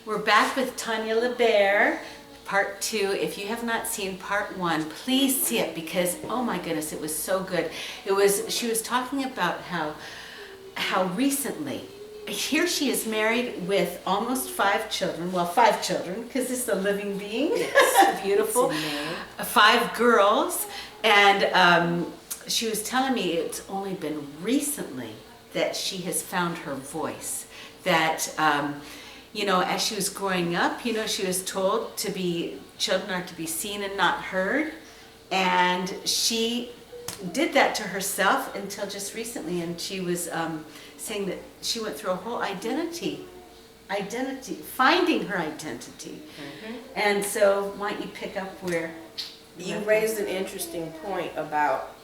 We're back with Tonya L'Bert, part 2. If you have not seen part 1, please see it because, oh my goodness, it was so good. She was talking about how recently, here she is married with almost 5 children, well 5 children because this is a living being, beautiful, 5 girls, and she was telling me it's only been recently that she has found her voice, that as she was growing up, she was told children are to be seen and not heard. And she did that to herself until just recently. And she was saying that she went through a whole identity, finding her identity. Mm-hmm. And so why don't you pick up where... You raised an interesting point about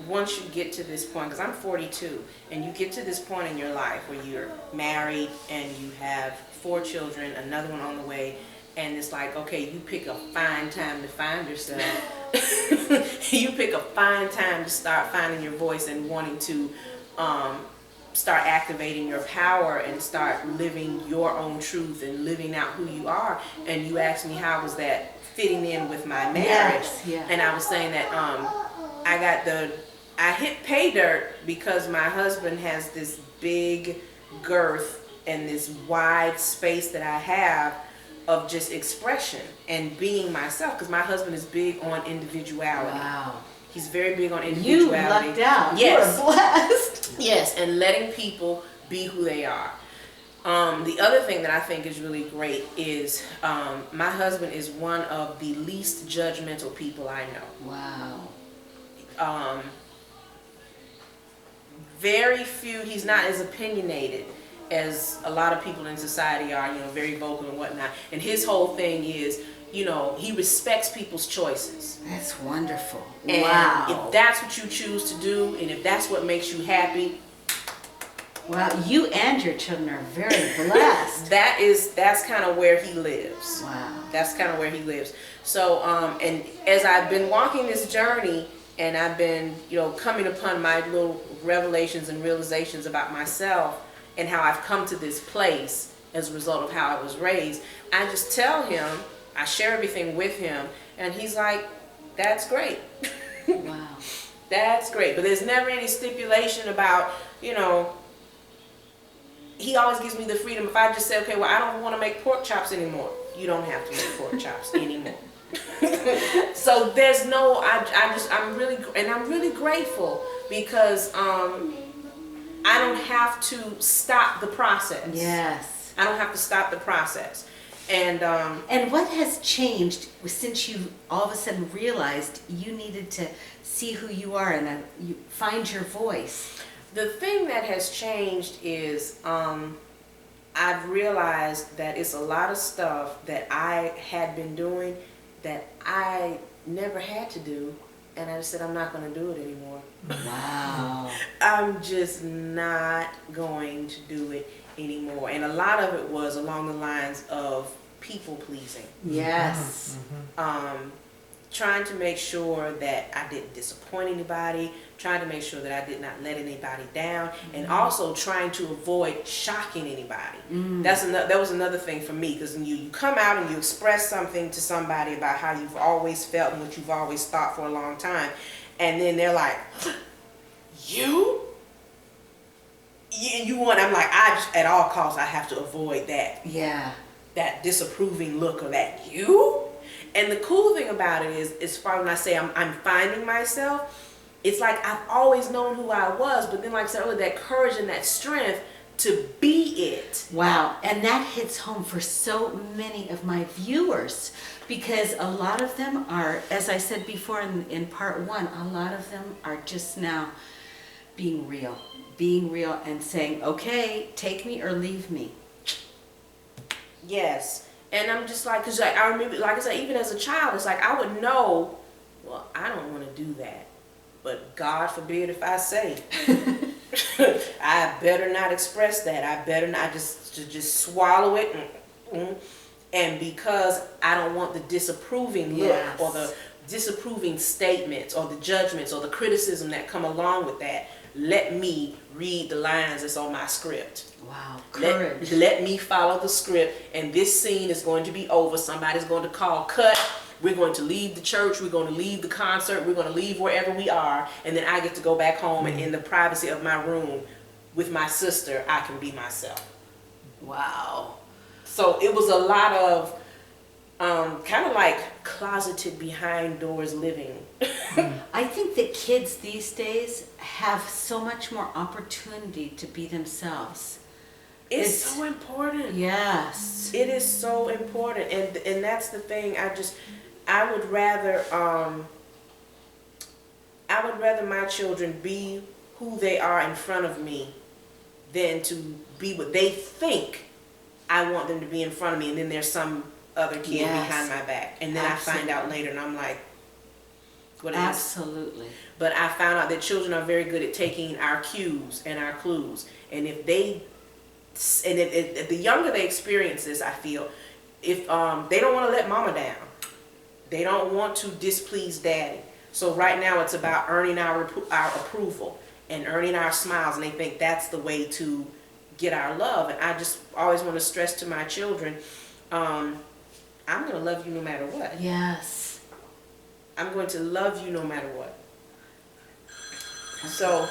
once you get to this point, because I'm 42, and you get to this point in your life where you're married and you have 4 children, another one on the way, and it's like, okay, you pick a fine time to find yourself. You pick a fine time to start finding your voice and wanting to start activating your power and start living your own truth and living out who you are. And you asked me how was that fitting in with my marriage. Yes, yeah. And I was saying that I hit pay dirt because my husband has this big girth and this wide space that I have of just expression and being myself, because my husband is big on individuality. Wow. He's very big on individuality. You lucked out. Yes. You are blessed. Yes, and letting people be who they are. The other thing that I think is really great is my husband is one of the least judgmental people I know. Wow. Very few, he's not as opinionated as a lot of people in society are, very vocal and whatnot. And his whole thing is, he respects people's choices. That's wonderful. And wow. if that's what you choose to do, and if that's what makes you happy, wow, you and your children are very blessed. that's kind of where he lives. Wow. That's kind of where he lives. So, and as I've been walking this journey, and I've been, coming upon my little revelations and realizations about myself and how I've come to this place as a result of how I was raised, I just tell him, I share everything with him, and he's like, that's great. Wow. That's great. But there's never any stipulation about, he always gives me the freedom. If I just say, okay, well, I don't want to make pork chops anymore, you don't have to make pork chops anymore. So there's no, I'm really grateful because I don't have to stop the process. Yes. I don't have to stop the process. And what has changed since you all of a sudden realized you needed to see who you are and you find your voice? The thing that has changed is I've realized that it's a lot of stuff that I had been doing that I never had to do, and I just said I'm not going to do it anymore. Wow. I'm just not going to do it anymore. And a lot of it was along the lines of people pleasing. Yes. Trying to make sure that I didn't disappoint anybody, trying to make sure that I did not let anybody down, and also trying to avoid shocking anybody. That was another thing for me, because you come out and you express something to somebody about how you've always felt and what you've always thought for a long time, and then they're like, you want, I'm like, I just, at all costs, I have to avoid that. Yeah. That disapproving look or that you. And the cool thing about it is, as far as when I say I'm finding myself, it's like I've always known who I was, but then like I said earlier, that courage and that strength to be it. Wow. And that hits home for so many of my viewers, because a lot of them are, as I said before in part 1, a lot of them are just now being real and saying, okay, take me or leave me. Yes. And I'm just like, because I remember, like I said, even as a child, it's like I would know, well, I don't want to do that. But God forbid if I say, I better not express that. I better not just swallow it. And because I don't want the disapproving look, yes, or the disapproving statements or the judgments or the criticism that come along with that, let me read the lines that's on my script. Wow, courage. Let me follow the script, and this scene is going to be over. Somebody's going to call cut. We're going to leave the church. We're going to leave the concert. We're going to leave wherever we are, and then I get to go back home, and in the privacy of my room with my sister, I can be myself. Wow. So it was a lot of kind of like closeted behind doors living. I think that kids these days have so much more opportunity to be themselves. It's so important. Yes. It is so important, and that's the thing. I would rather my children be who they are in front of me than to be what they think I want them to be in front of me, and then there's some other kid behind my back, and then Absolutely. I find out later, and I'm like, what is Absolutely. this? But I found out that children are very good at taking our cues and our clues, and if the younger they experience this, I feel, if they don't want to let mama down, they don't want to displease daddy. So right now it's about earning our approval and earning our smiles, and they think that's the way to get our love. And I just always want to stress to my children, I'm going to love you no matter what. Yes. I'm going to love you no matter what. So,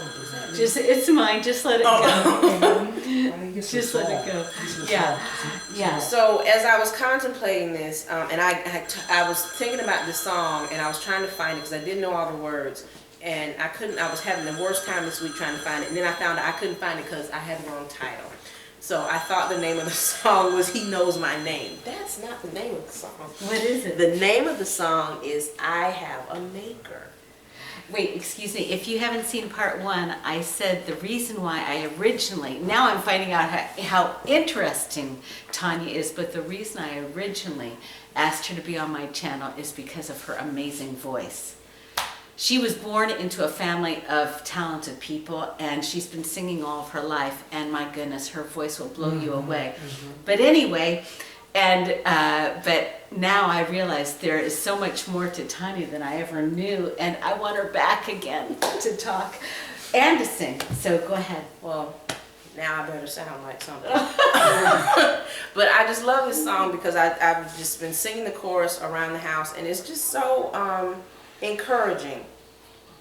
It's mine. Just let it go. Just let it go. Yeah. Yeah. So as I was contemplating this, and I was thinking about this song, and I was trying to find it because I didn't know all the words, and I couldn't. I was having the worst time this week trying to find it, and then I found out I couldn't find it because I had the wrong title. So I thought the name of the song was "He Knows My Name." That's not the name of the song. What is it? The name of the song is "I Have a Maker." Wait, excuse me. If you haven't seen part one, I said the reason why I originally, now I'm finding out how interesting Tonya is, but the reason I originally asked her to be on my channel is because of her amazing voice. She was born into a family of talented people, and she's been singing all of her life, and my goodness, her voice will blow you away. But anyway, but now I realize there is so much more to Tonya than I ever knew, and I want her back again to talk and to sing. So go ahead. Well, now I better sound like something. But I just love this song because I've just been singing the chorus around the house, and it's just so encouraging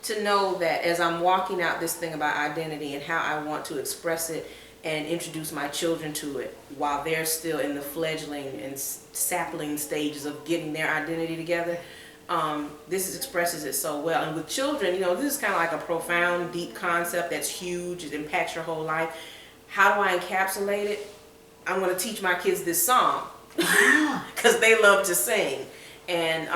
to know that as I'm walking out this thing about identity and how I want to express it and introduce my children to it while they're still in the fledgling and sapling stages of getting their identity together, this expresses it so well. And with children, you know, this is kind of like a profound, deep concept that's huge. It impacts your whole life. How do I encapsulate it? I'm going to teach my kids this song because they love to sing. And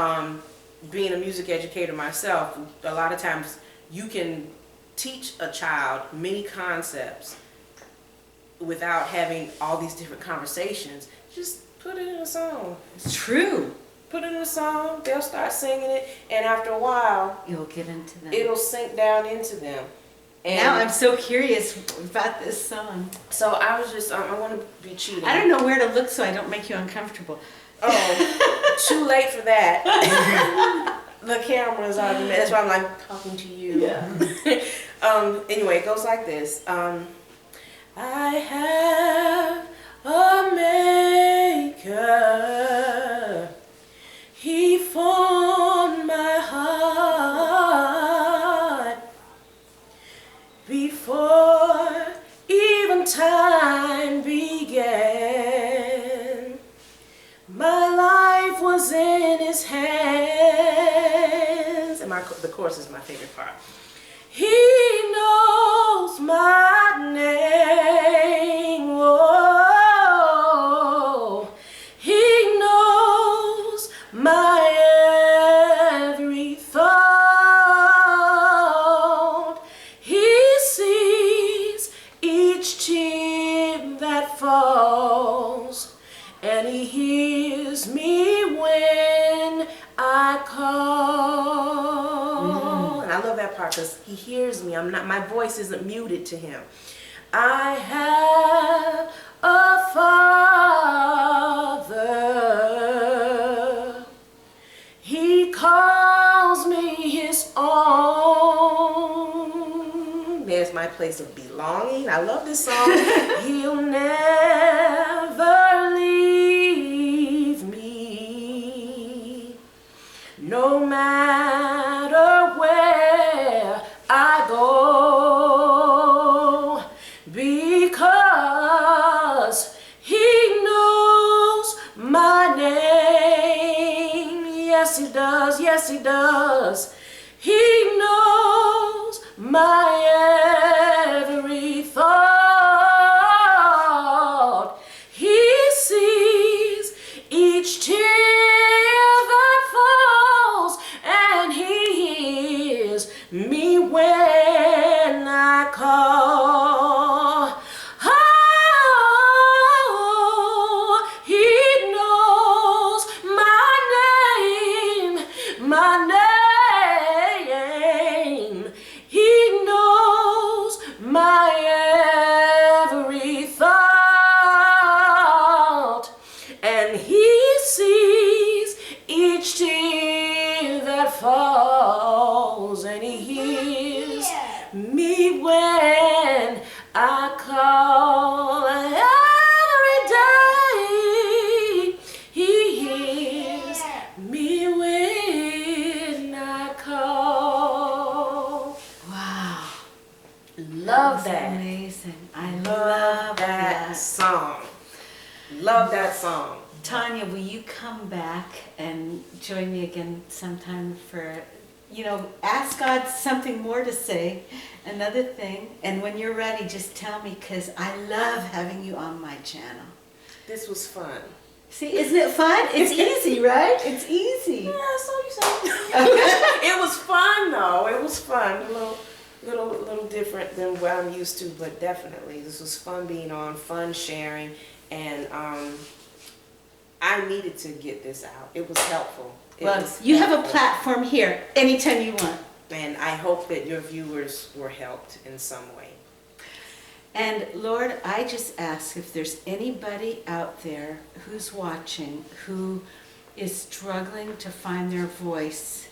being a music educator myself, a lot of times you can teach a child many concepts without having all these different conversations. Just put it in a song. It's true. Put it in a song, they'll start singing it, and after a while, You'll get into them. it'll sink down into them. And Now I'm so curious about this song. so I was just, I want to be cheating. I don't know where to look so I don't make you uncomfortable. Oh, too late for that. The camera's on. That's why I'm like talking to you. Yeah. Anyway, it goes like this. I have a maker. He formed my heart before even time began. My life was in his hands. And the chorus is my favorite part. He knows my name. Oh, he knows my every thought. He sees each tear that falls, and he hears me when I call. And I love that part because he hears me. My voice isn't muted to him. I have a father. He calls me his own. There's my place of belonging. I love this song. He'll never leave me, no matter where I go, because he knows my name. Yes, he does. Yes, he does. He knows my every thought. He sees each tear that falls, and he hears me when I call. Oh, he knows my name, my name. He knows my every thought, and he sees each tear that falls, and he hears me when I call. Every day he hears me when I call. Wow. Love that. Amazing. I Love that song. Love that song. Tonya, will you come back and join me again sometime for, ask God something more to say, another thing, and when you're ready, just tell me, because I love having you on my channel. This was fun. See, isn't it fun? It's easy, right? It's easy. Yeah, so you say. It was fun though. It was fun. A little different than what I'm used to, but definitely this was fun being on, fun sharing, and I needed to get this out. It was helpful. You have a platform here anytime you want. And I hope that your viewers were helped in some way. And Lord, I just ask if there's anybody out there who's watching who is struggling to find their voice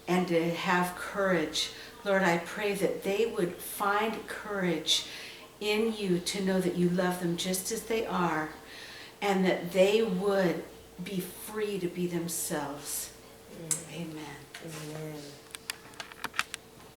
and to have courage, Lord, I pray that they would find courage in you to know that you love them just as they are, and that they would be free to be themselves. Amen. Amen.